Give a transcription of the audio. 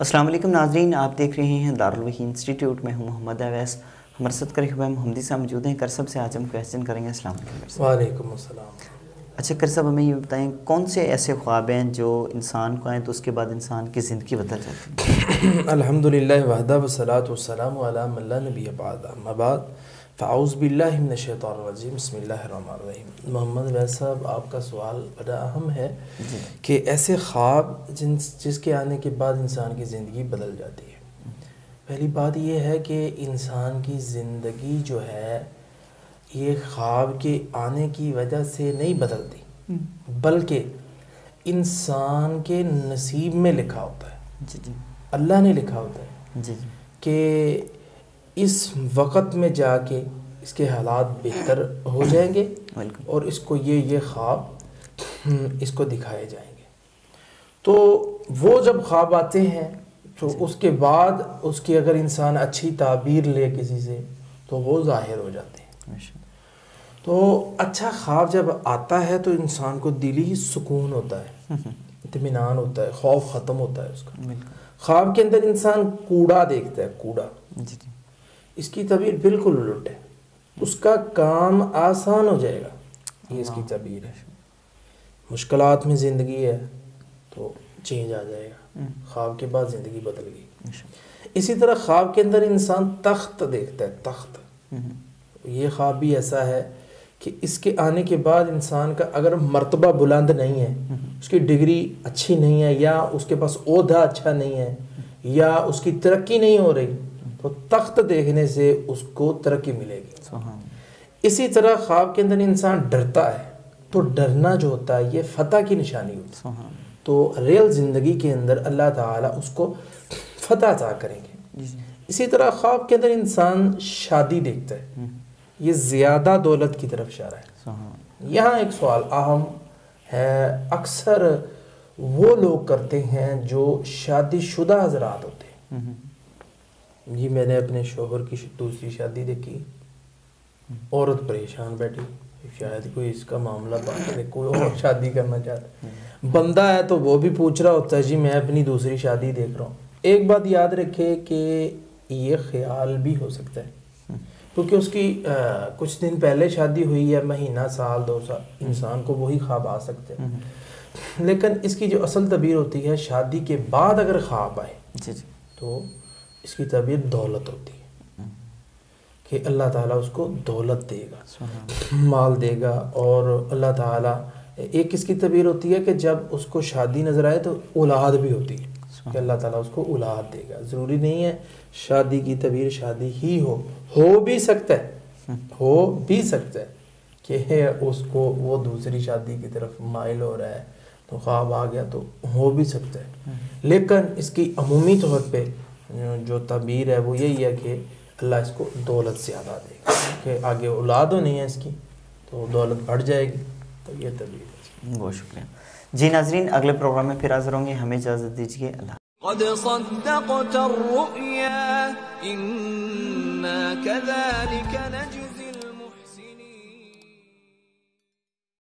السلام علیکم ناظرین، آپ دیکھ رہے ہیں دارالوحی انسٹیٹیوٹ میں ہوں محمد اویس. ہمارے ساتھ کرے ہوئے محمدی صاحب موجود ہیں. کر صاحب سے آج ہم کویسچن کریں گے. السلام علیکم. وعلیکم السلام. اچھا کر صاحب، ہمیں یہ بتائیں کون سے ایسے خواب ہیں جو انسان کو آئیں تو اس کے بعد انسان کی زندگی بدل جاتی ہے؟ الحمدللہ وحدہ والصلاۃ والسلام علی من لا نبی بعد، اما بعد فاعوذ باللہ من الشیطان الرجیم، بسم اللہ الرحمن الرحیم. محمد اویس صاحب، آپ کا سوال بڑا اہم ہے کہ ایسے خواب جس کے آنے کے بعد انسان کی زندگی بدل جاتی ہے. پہلی بات یہ ہے کہ انسان کی زندگی جو ہے یہ خواب کے آنے کی وجہ سے نہیں بدلتی، بلکہ انسان کے نصیب میں لکھا ہوتا ہے. اللہ نے لکھا ہوتا ہے کہ اس وقت میں جا کے اس کے حالات بہتر ہو جائیں گے اور اس کو یہ خواب اس کو دکھائے جائیں گے. تو وہ جب خواب آتے ہیں تو اس کے بعد اس کی اگر انسان اچھی تعبیر لے کسی سے تو وہ ظاہر ہو جاتے ہیں. تو اچھا خواب جب آتا ہے تو انسان کو دلی سکون ہوتا ہے، اطمینان ہوتا ہے، خوف ختم ہوتا ہے اس کا. خواب کے اندر انسان کوڑا دیکھتا ہے، کوڑا. اس کی تعبیر بالکل الٹ ہے، اس کا کام آسان ہو جائے گا، یہ اس کی تعبیر ہے. مشکلات میں زندگی ہے تو چینج آ جائے گا، خواب کے بعد زندگی بدل گئی. اسی طرح خواب کے اندر انسان تخت دیکھتا ہے، تخت. یہ خواب بھی ایسا ہے کہ اس کے آنے کے بعد انسان کا اگر مرتبہ بلند نہیں ہے، اس کی ڈگری اچھی نہیں ہے، یا اس کے پاس عہدہ اچھا نہیں ہے، یا اس کی ترقی نہیں ہو رہی، تو تخت دیکھنے سے اس کو ترقی ملے گی. اسی طرح خواب کے اندر انسان ڈرتا ہے تو ڈرنا جو ہوتا ہے یہ فتح کی نشانی ہوتی ہے. تو ریل زندگی کے اندر اللہ تعالیٰ اس کو فتح عطا کریں گے. اسی طرح خواب کے اندر انسان شادی دیکھتا ہے، یہ زیادہ دولت کی طرف اشارہ ہے. یہاں ایک سوال اہم ہے، اکثر وہ لوگ کرتے ہیں جو شادی شدہ حضرات ہوتے ہیں. جی میں نے اپنے شوہر کی دوسری شادی دیکھی، عورت پریشان بیٹھی، شاید کوئی اس کا معاملہ باقی ہے، کوئی اور شادی کرنا چاہتا ہے. بندہ ہے تو وہ بھی پوچھ رہا ہوتا ہے جی میں اپنی دوسری شادی دیکھ رہا ہوں. ایک بات یاد رکھے کہ یہ خیال بھی ہو سکتا ہے کیونکہ اس کی کچھ دن پہلے شادی ہوئی ہے، مہینہ، سال، 2 سال، انسان کو وہی خواب آ سکتے ہیں. لیکن اس کی جو اصل تعبیر ہوتی ہے شادی کے بعد اگر خواب آئے تو اس کی تعبیر دولت ہوتی ہے کہ اللہ تعالیٰ اس کو دولت دے گا، مال دے گا. اور اللہ تعالیٰ ایک اس کی تعبیر ہوتی ہے کہ جب اس کو شادی نظر آئے تو اولاد بھی ہوتی ہے کہ اللہ تعالیٰ اس کو اولاد دے گا. ضروری نہیں ہے شادی کی تعبیر شادی ہی ہو بھی سکتا ہے کہ اس کو وہ دوسری شادی کی طرف مائل ہو رہا ہے تو خواب آ گیا تو ہو بھی سکتا ہے. لیکن اس کی عمومی طور پہ جو تعبیر ہے وہ یہی ہے کہ اللہ اس کو دولت زیادہ دے گا کہ آگے اولاد نہیں ہے اس کی تو دولت بڑھ جائے گی. تو یہ تعبیر ہے. بہت شکریہ. جی ناظرین، اگلے پروگرام میں پھر حاضر ہوں گے. ہمیں اجازت دیجیے. اللہ. قد صدقت الرؤيا إنا كذلك